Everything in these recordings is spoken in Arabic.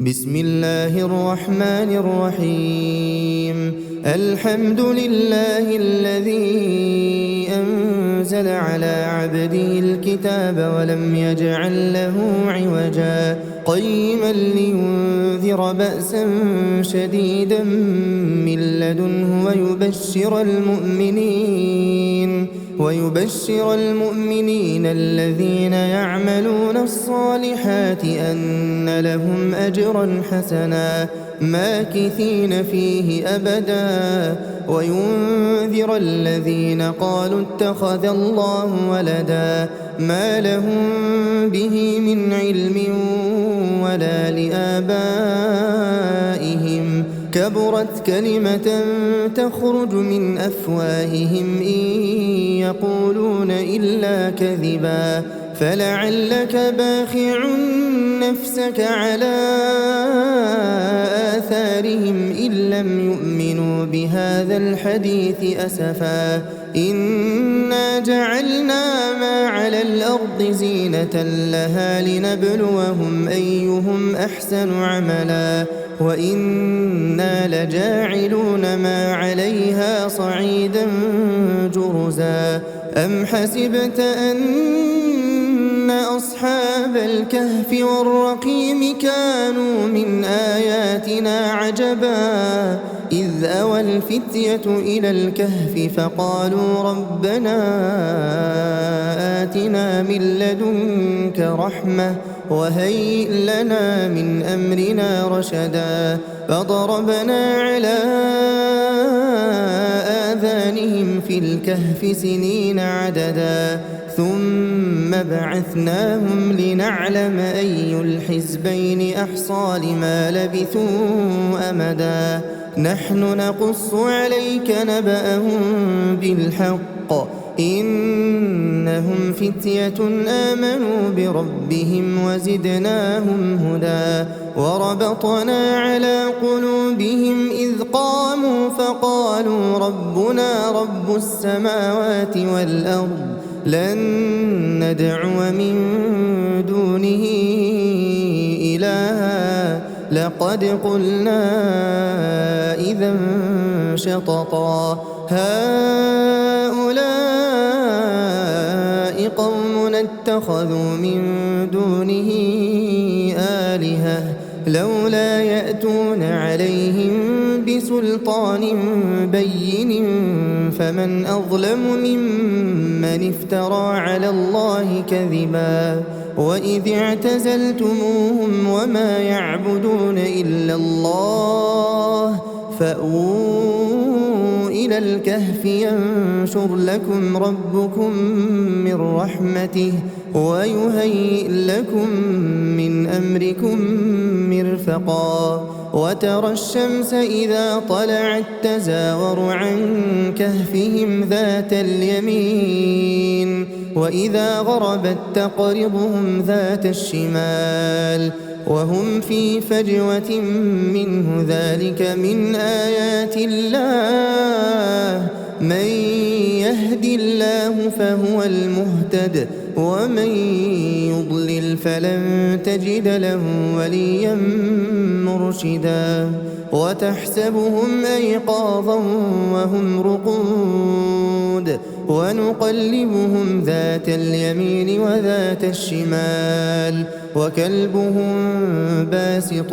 بسم الله الرحمن الرحيم. الحمد لله الذي أنزل على عبده الكتاب ولم يجعل له عوجا قيما لينذر بأسا شديدا من لدنه ويبشر المؤمنين الذين يعملون الصالحات أن لهم أجرا حسنا ماكثين فيه أبدا وينذر الذين قالوا اتخذ الله ولدا ما لهم به من علم ولا لآبائهم كبرت كلمة تخرج من أفواههم إن يقولون إلا كذبا فلعلك باخع نفسك على آثارهم إن لم يؤمنوا بهذا الحديث أسفا إنا جعلنا ما على الأرض زينة لها لنبلوهم أيهم أحسن عملا وإنا لجاعلون ما عليها صعيدا جرزا أم حسبت أن أصحاب الكهف والرقيم كانوا من آياتنا عجبا إذ أوى الفتية إلى الكهف فقالوا ربنا آتنا من لدنك رحمة وهيئ لنا من أمرنا رشدا فضربنا على آذانهم في الكهف سنين عددا ثم بعثناهم لنعلم أي الحزبين أحصى لما لبثوا أمدا نحن نقص عليك نبأهم بالحق إنهم فتية آمنوا بربهم وزدناهم هدى وربطنا على قلوبهم إذ قاموا فقالوا ربنا رب السماوات والأرض لن ندعو من دونه إلها لقد قلنا إذا شططا هؤلاء قوم اتخذوا من دونه آلهة لولا يأتون عليهم بسلطان بين فمن أظلم ممن افترى على الله كذبا وإذ اعتزلتموهم وما يعبدون إلا الله فأووا إلى الكهف ينشر لكم ربكم من رحمته ويهيئ لكم من أمركم مرفقا وترى الشمس إذا طلعت تزاور عن كهفهم ذات اليمين وإذا غربت تقرضهم ذات الشمال وهم في فجوة منه ذلك من آيات الله من يهد الله فهو المهتد ومن يضلل فلن تجد له وليا مرشدا وتحسبهم أيقاظا وهم رقود ونقلبهم ذات اليمين وذات الشمال وكلبهم باسط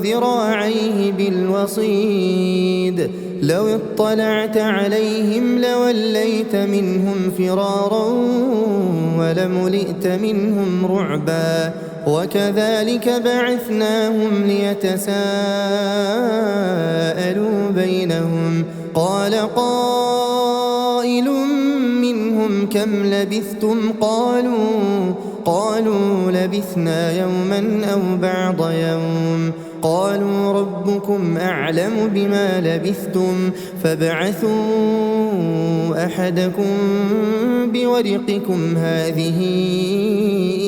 ذراعيه بالوصيد لو اطلعت عليهم لوليت منهم فرارا ولملئت منهم رعبا وكذلك بعثناهم ليتساءلوا بينهم قال قائل منهم كم لبثتم قالوا لبثنا يوما أو بعض يوم قالوا ربكم أعلم بما لبثتم فابعثوا أحدكم بورقكم هذه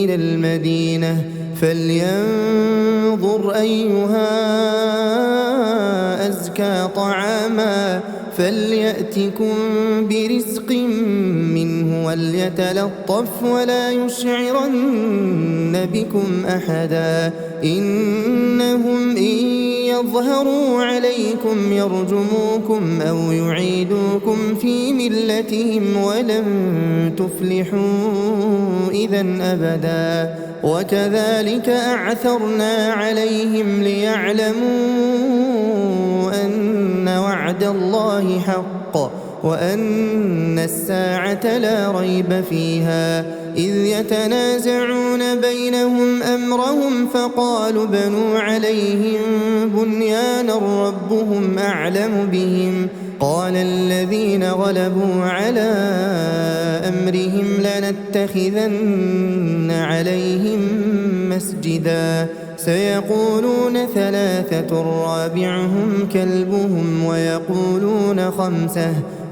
إلى المدينة فلينظر أيها أزكى طعاما فليأتكم برزق منه وليتلطف ولا يشعرن بكم أحدا يظهروا عليكم يرجموكم أو يعيدوكم في ملتهم ولن تفلحوا إذا أبدا وكذلك أعثرنا عليهم ليعلموا أن وعد الله حق وأن الساعة لا ريب فيها إذ يتنازعون بينهم أمرهم فقالوا بنوا عليهم بنيانا ربهم أعلم بهم قال الذين غلبوا على أمرهم لنتخذن عليهم مسجدا سيقولون ثلاثة رابعهم كلبهم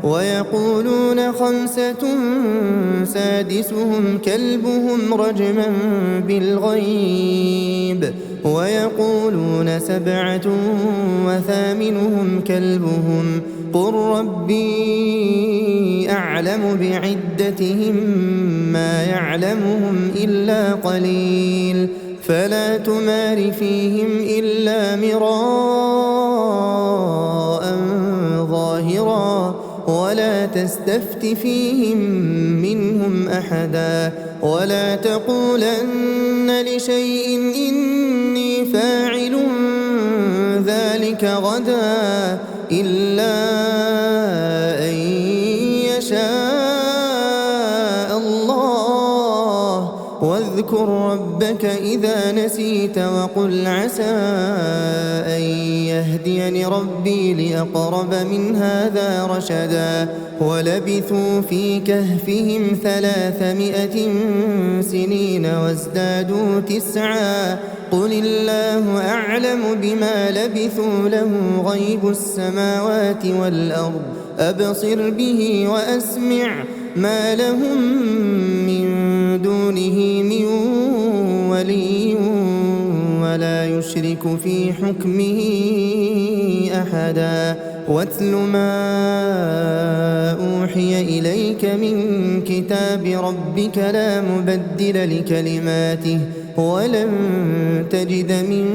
ويقولون خمسة سادسهم كلبهم رجما بالغيب ويقولون سبعة وثامنهم كلبهم قل ربي أعلم بعدتهم ما يعلمهم إلا قليل فلا تمار فيهم إلا مراء ظاهرا ولا تستفت فيهم منهم أحدا ولا تقولن لشيء إني فاعل ذلك غدا إلا أن يشاء الله واذكر ربك إذا نسيت وقل عسى أن يهديني ربي لأقرب من هذا رشدا ولبثوا في كهفهم 300 سنين وازدادوا 9 قل الله أعلم بما لبثوا له غيب السماوات والأرض أبصر به وأسمع ما لهم من دونه من ولي ولا يشرك في حكمه أحدا واتل ما أوحي إليك من كتاب ربك لا مبدل لكلماته ولن تجد من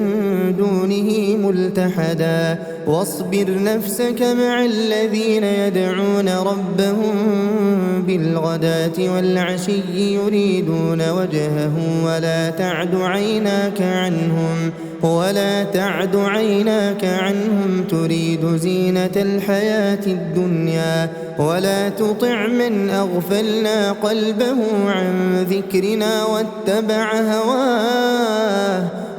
دونه ملتحدا واصبر نفسك مع الذين يدعون ربهم بالغداة والعشي يريدون وجهه ولا تعد عيناك عنهم تريد زينة الحياة الدنيا ولا تطع من أغفلنا قلبه عن ذكرنا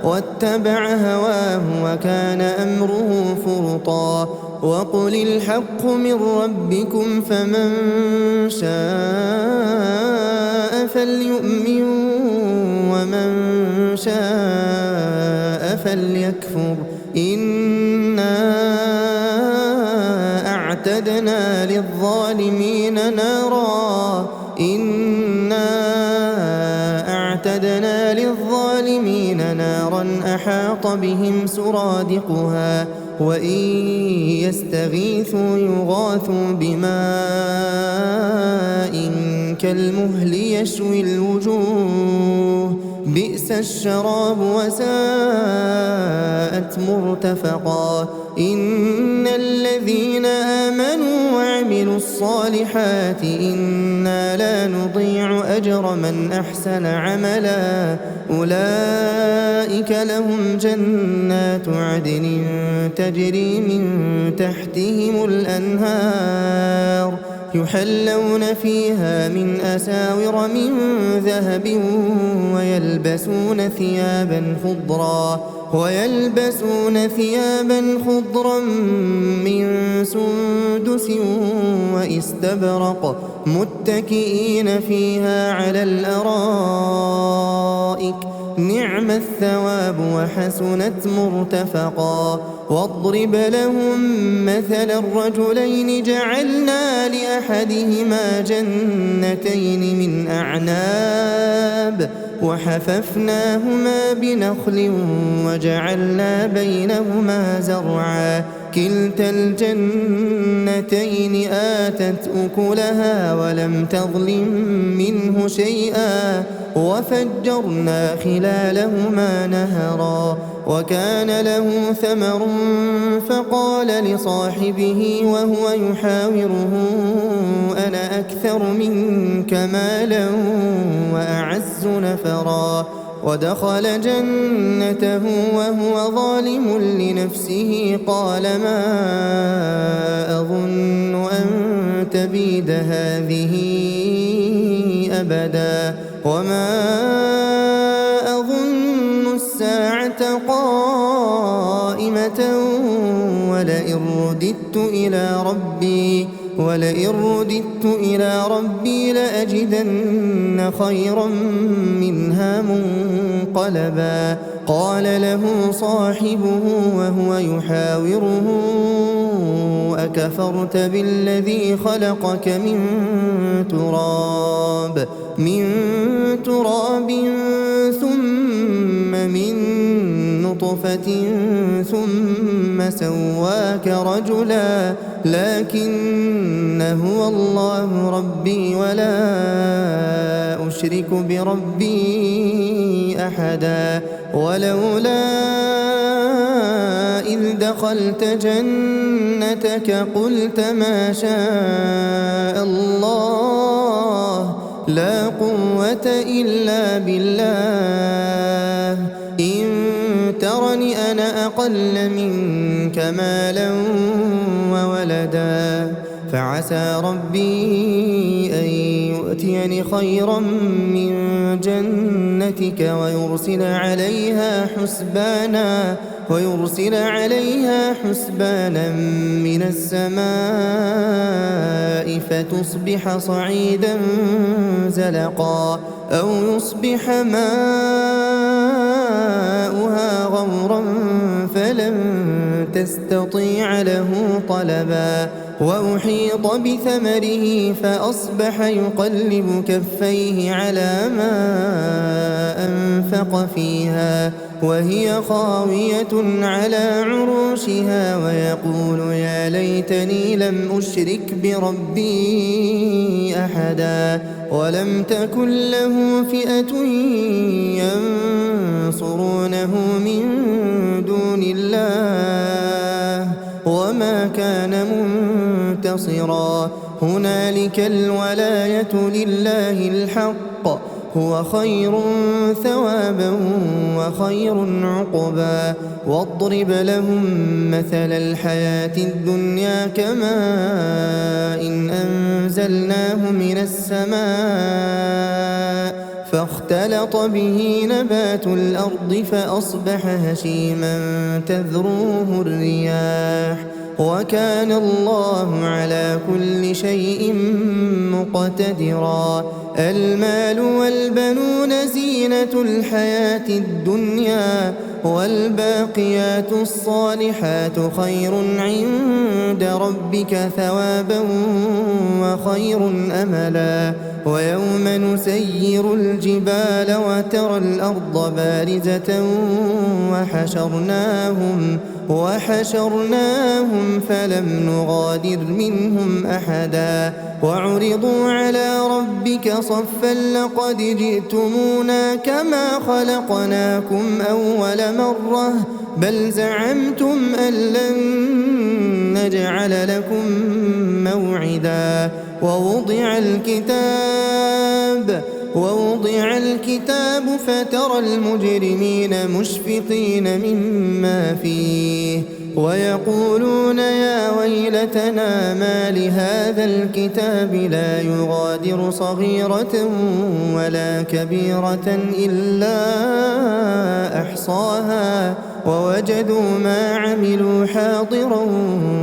واتبع هواه وكان أمره فرطا وقل الحق من ربكم فمن شاء فليؤمن ومن شاء فليكفر إنا أعتدنا للظالمين نارا أحاط بهم سرادقها وإن يستغيثوا يغاثوا بماء كالمهل يشوي الوجوه بئس الشراب وساءت مرتفقا إن الذين آمنوا وعملوا الصالحات إنا لا نضيع أجر من أحسن عملا أولئك لهم جنات عدن تجري من تحتهم الأنهار يحلون فيها من أساور من ذهب ويلبسون ثيابا خضرا من سندس واستبرق متكئين فيها على الأرائك نعم الثواب وحسنت مرتفقا واضرب لهم مثل الرجلين جعلنا لأحدهما جنتين من أعناب وحففناهما بنخل وجعلنا بينهما زرعا كلتا الجنتين آتت أكلها ولم تظلم منه شيئا وفجرنا خلالهما نهرا وكان له ثمر فقال لصاحبه وهو يحاوره أنا أكثر منك مالا وأعز نفرا ودخل جنته وهو ظالم لنفسه قال ما أظن أن تبيد هذه أبدا وما أظن الساعة قائمة ولئن رددت إلى ربي لأجدن خيرا منها منقلبا قال له صاحبه وهو يحاوره أكفرت بالذي خلقك من تراب ثم من نطفة ثم سواك رجلا لكن هو الله ربي ولا أشرك بربي أحدا ولولا إذ دخلت جنتك قلت ما شاء الله لا قوة إلا بالله إن ترني أنا أقل منك مالا وولدا فعسى ربي أن يؤتيني خيرا من جنتك ويرسل عليها حسبانا من السماء فتصبح صعيدا زلقا أو يصبح ماؤها غورا فلن تستطيع له طلبا وأحيط بثمره فأصبح يقلب كفيه على ما أنفق فيها وهي خاوية على عروشها ويقول يا ليتني لم أشرك بربي أحدا ولم تكن له فئة ينصرونه من دون الله وما كان منتصرا هنالك الولاية لله الحق هو خير ثوابا وخير عقبا واضرب لهم مثل الحياة الدنيا كماء إن أنزلناه من السماء فاختلط به نبات الأرض فأصبح هشيما تذروه الرياح وكان الله على كل شيء مقتدرا المال والبنون زينة الحياة الدنيا والباقيات الصالحات خير عند ربك ثوابا وخير أملا ويوم نسير الجبال وترى الأرض بارزة وحشرناهم فلم نغادر منهم أحدا وعرضوا على ربك صفا لقد جئتمونا كما خلقناكم أول مرة بل زعمتم أن لن نجعل لكم موعدا ووضع الكتاب فترى المجرمين مشفقين مما فيه ويقولون يا ويلتنا ما لهذا الكتاب لا يغادر صغيرة ولا كبيرة إلا أحصاها ووجدوا ما عملوا حاضرا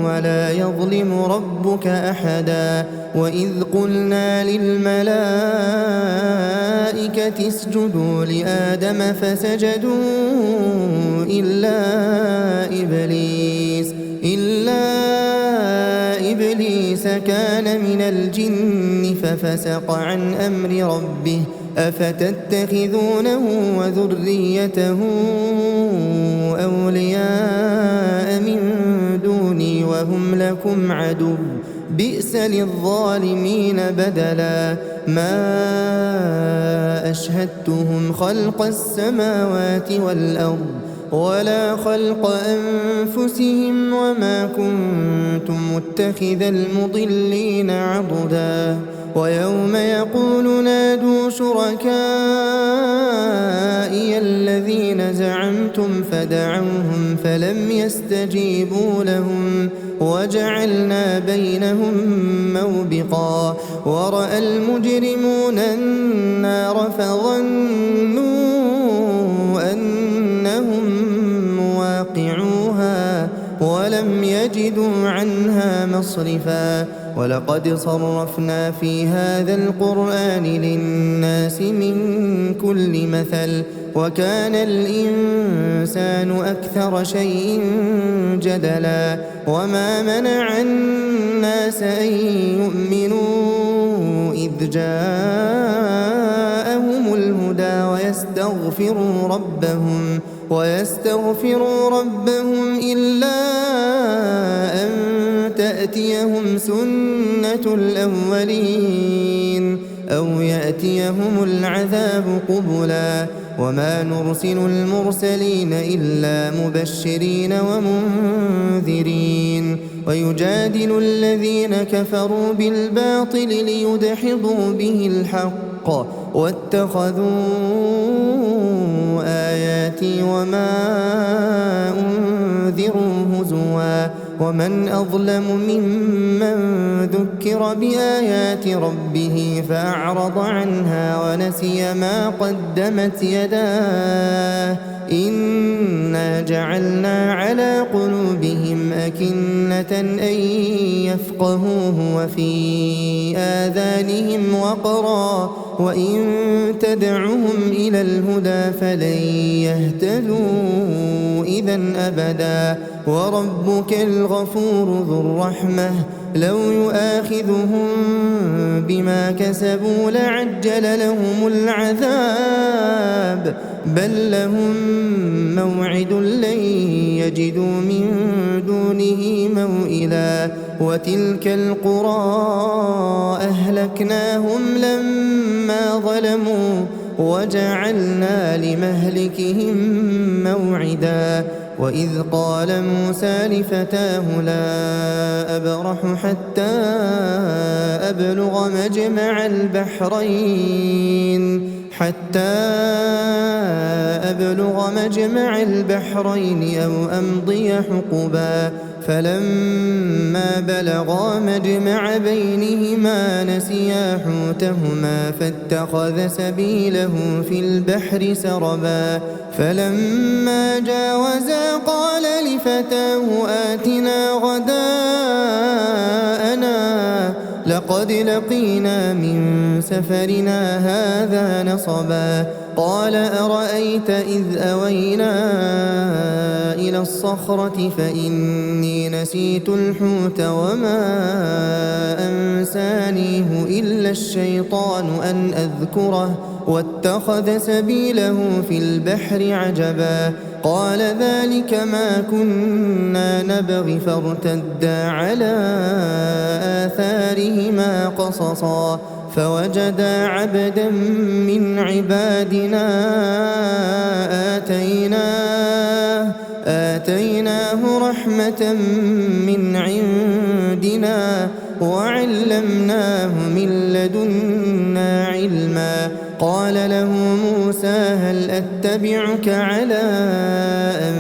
ولا يظلم ربك أحدا وإذ قلنا للملائكة اسجدوا لآدم فسجدوا إلا إبليس كان من الجن ففسق عن أمر ربه أفتتخذونه وذريته أولياء من دوني لكم عدو بئس للظالمين بدلا ما أشهدتهم خلق السماوات والأرض ولا خلق أنفسهم وما كنت متخذ المضلين عضدا ويوم يقول نادوا شركائي الذين زعمتم فدعوهم فلم يستجيبوا لهم وجعلنا بينهم موبقا ورأى المجرمون النار فظنوا أنهم مواقعوها ولم يجدوا عنها مصرفا ولقد صرفنا في هذا القرآن للناس من كل مثل وكان الإنسان أكثر شيء جدلا وما منع الناس أن يؤمنوا إذ جاءهم الهدى ويستغفروا ربهم إلا أن تأتيهم سنة الأولين أو يأتيهم العذاب قبلا وما نرسل المرسلين إلا مبشرين ومنذرين ويجادل الذين كفروا بالباطل ليدحضوا به الحق واتخذوا آياتي وما أنذروا هزوا ومن أظلم ممن ذكر بآيات ربه فأعرض عنها ونسي ما قدمت يداه إنا جعلنا على قلوبهم أكنة أن يفقهوه وفي آذانهم وقرا وإن تدعهم إلى الهدى فلن يهتدوا إذا أبدا وربك الغفور ذو الرحمة لو يؤاخذهم بما كسبوا لعجل لهم العذاب بل لهم موعد لن يجدوا من دونه موئلا وتلك القرى أهلكناهم لما ظلموا وجعلنا لمهلكهم موعدا وإذ قال موسى لفتاه لا أبرح حتى أبلغ مجمع البحرين أو أمضي حقبا فلما بلغا مجمع بينهما نسيا حوتهما فاتخذ سبيله في البحر سربا فلما جاوزا قال لفتاه آتنا غداءنا لقد لقينا من سفرنا هذا نصبا قال أرأيت إذ أوينا إلى الصخرة فإني نسيت الحوت وما أنسانيه إلا الشيطان أن أذكره واتخذ سبيله في البحر عجبا قال ذلك ما كنا نبغي فارتدا على آثارهما قصصا فوجدا عبدا من عبادنا آتيناه رحمة من عندنا وعلمناه من لدنا علما قال له موسى هل أتبعك على أن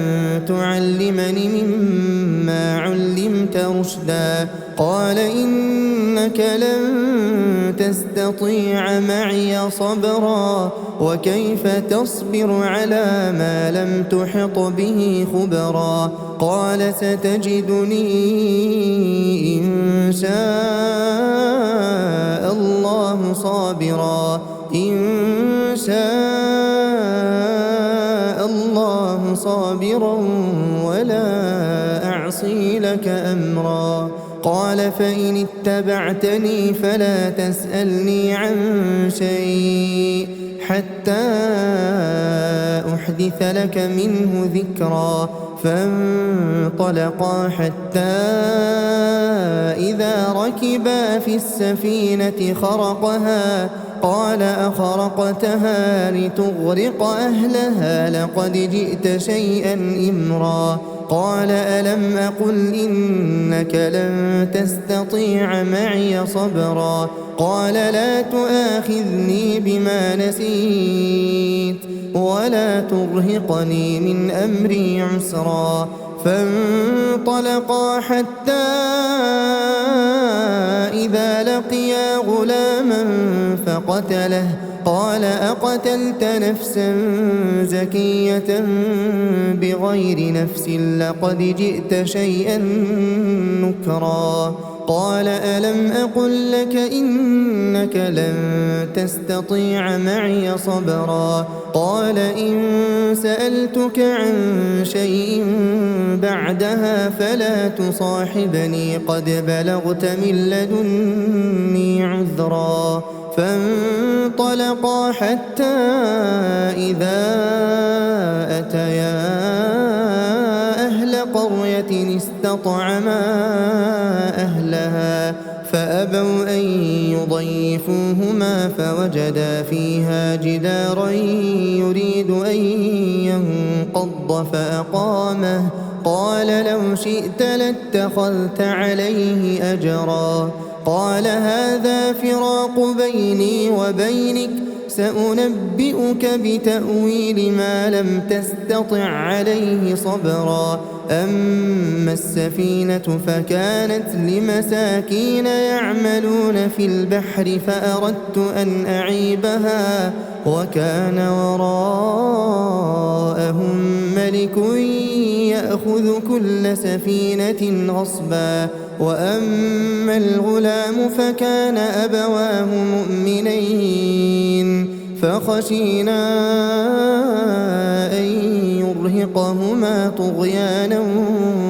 تعلمني مما علمت رشدا قال إنك لن تستطيع معي صبرا وكيف تصبر على ما لم تحط به خبرا قال ستجدني إن شاء الله صابرا ولا أعصي لك أمرا قال فإن اتبعتني فلا تسألني عن شيء حتى أحدث لك منه ذكرا. فانطلقا حتى إذا ركبا في السفينة خرقها قال أخرقتها لتغرق أهلها لقد جئت شيئا إمرا. قال ألم أقل إنك لن تستطيع معي صبرا. قال لا تؤاخذني بما نسيت ولا ترهقني من أمري عسرا. فانطلقا حتى إذا لقيا غلاما فقتله قال أقتلت نفسا زكية بغير نفس لقد جئت شيئا نكرا. قال ألم أقل لك إنك لن تستطيع معي صبرا. قال إن سألتك عن شيء بعدها فلا تصاحبني قد بلغت من لدني عذرا. فانطلقا حتى إذا أتيا أهل قرية استطعما أهلها فأبوا أن يضيفوهما فوجدا فيها جدارا يريد أن ينقض فأقامه. قال لو شئت لاتخذت عليه أجرا. قال هذا فراق بيني وبينك سأنبئك بتأويل ما لم تستطع عليه صبرا. أما السفينة فكانت لمساكين يعملون في البحر فأردت أن أعيبها وكان وراءهم ملك يأخذ كل سفينة غصبا. وأما الغلام فكان أبواه مؤمنين فخشينا أن يرهقهما طغيانا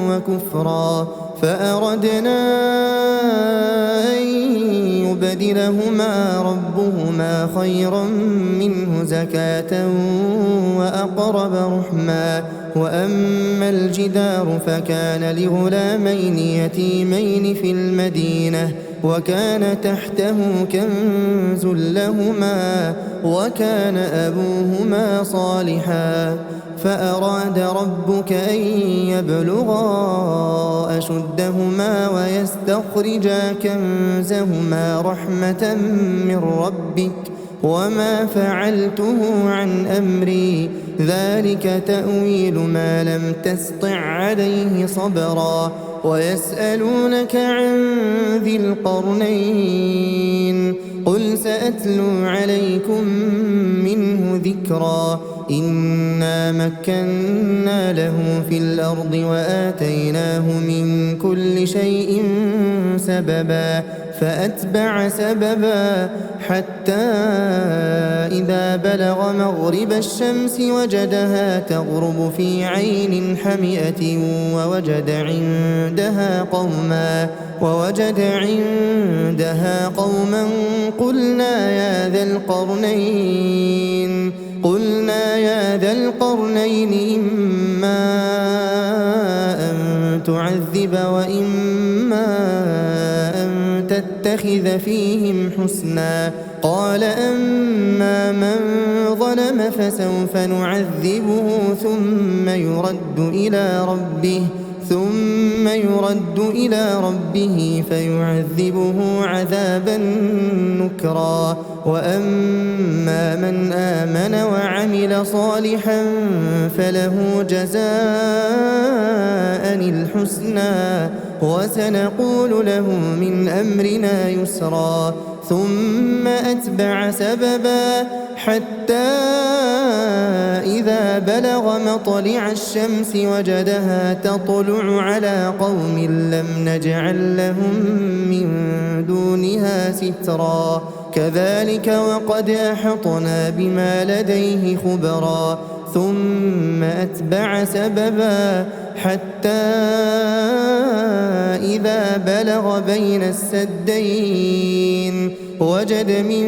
وكفرا فأردنا أن يبدلهما ربهما خيرا منه زكاة وأقرب رحما. وأما الجدار فكان لغلامين يتيمين في المدينة وكان تحته كنز لهما وكان أبوهما صالحا فأراد ربك أن يبلغا أشدهما ويستخرجا كنزهما رحمة من ربك وما فعلته عن أمري ذلك تأويل ما لم تسطع عليه صبرا. ويسألونك عن ذي القرنين قل سأتلو عليكم منه ذكرا. إنا مكنا له في الأرض وآتيناه من كل شيء سببا فأتبع سببا حتى إذا بلغ مغرب الشمس وجدها تغرب في عين حمئة ووجد عندها قوما قلنا يا ذا القرنين إما أن تعذب وإما أن تتخذ فيهم حسنا. قال أما من ظلم فسوف نعذبه ثم يرد إلى ربه فيعذبه عذابا نكرا. وأما من آمن وعمل صالحا فله جزاء الحسنى وسنقول له من أمرنا يسرا. ثم أتبع سببا حتى إذا بلغ مطلع الشمس وجدها تطلع على قوم لم نجعل لهم من دونها سترا. كذلك وقد أحطنا بما لديه خبرا. ثم أتبع سببا حتى إذا بلغ بين السدين وجد من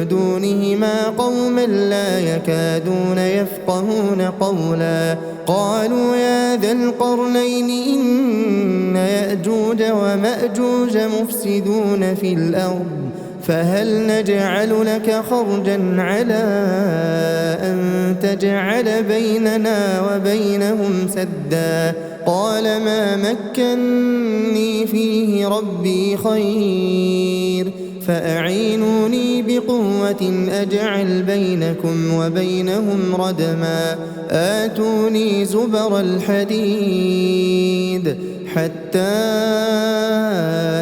دونهما قوما لا يكادون يفقهون قولا قالوا يا ذا القرنين إن يأجوج ومأجوج مفسدون في الأرض فهل نجعل لك خرجا على أن تجعل بيننا وبينهم سدا قال ما مكني فيه ربي خير فأعينوني بقوة أجعل بينكم وبينهم ردما آتوني زبر الحديد حتى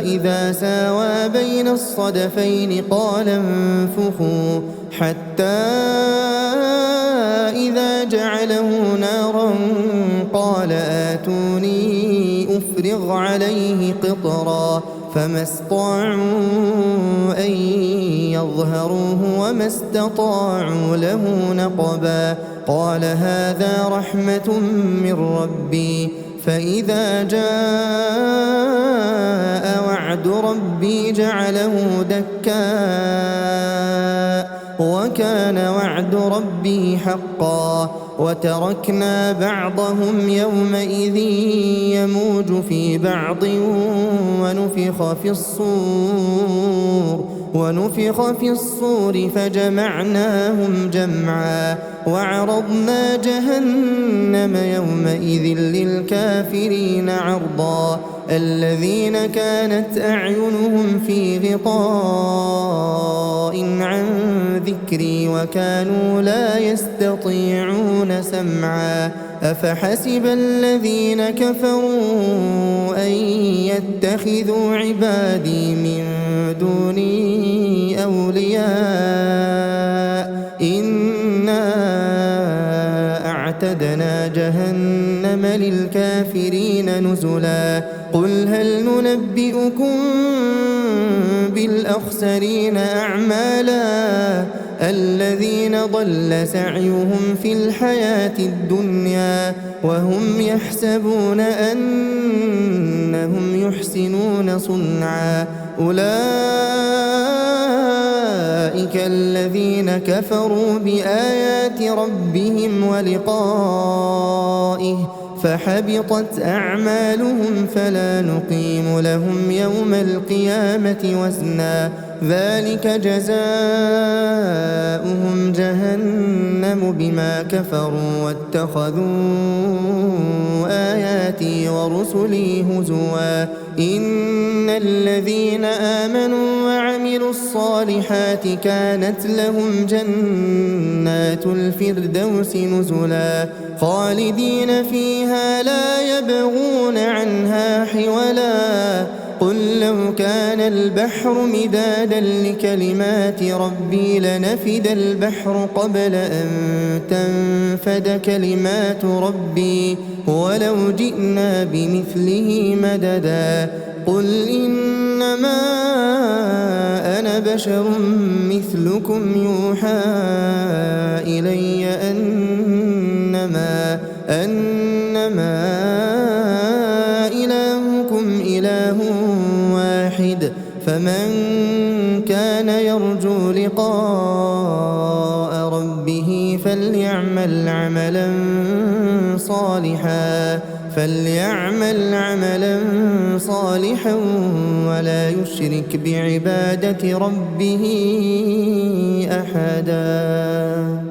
إذا ساوى بين الصدفين قال انفخوا حتى إذا جعله نارا قال آتوني أفرغ عليه قطرا فما استطاعوا أن يظهروه وما استطاعوا له نقبا قال هذا رحمة من ربي فإذا جاء وعد ربي جعله دكاء وكان وعد ربي حقا وتركنا بعضهم يومئذ يموج في بعض ونفخ في الصور فجمعناهم جمعا وعرضنا جهنم يومئذ للكافرين عرضا الذين كانت أعينهم في غطاء عن ذكري وكانوا لا يستطيعون سمعا أفحسب الذين كفروا أن يتخذوا عبادي من دوني أولياء إنا أعتدنا جهنم للكافرين نزلا قل هل ننبئكم بالأخسرين أعمالا الذين ضل سعيهم في الحياة الدنيا وهم يحسبون أنهم يحسنون صنعا أولئك الذين كفروا بآيات ربهم ولقائه فحبطت أعمالهم فلا نقيم لهم يوم القيامة وزنا ذلك جزاؤهم جهنم بما كفروا واتخذوا آياتي ورسلي هزوا إن الذين آمنوا وعملوا الصالحات كانت لهم جنات الفردوس نزلا خالدين فيها لا يبغون عنها حولا قل لو كان البحر مدادا لكلمات ربي لنفد البحر قبل أن تنفد كلمات ربي ولو جئنا بمثله مددا قل إنما أنا بشر مثلكم يوحى إلي أنما إلهكم إله واحد فمن كان يرجو لقاء ربه فليعمل عملا صالحا ولا يشرك بعبادة ربه أحدا.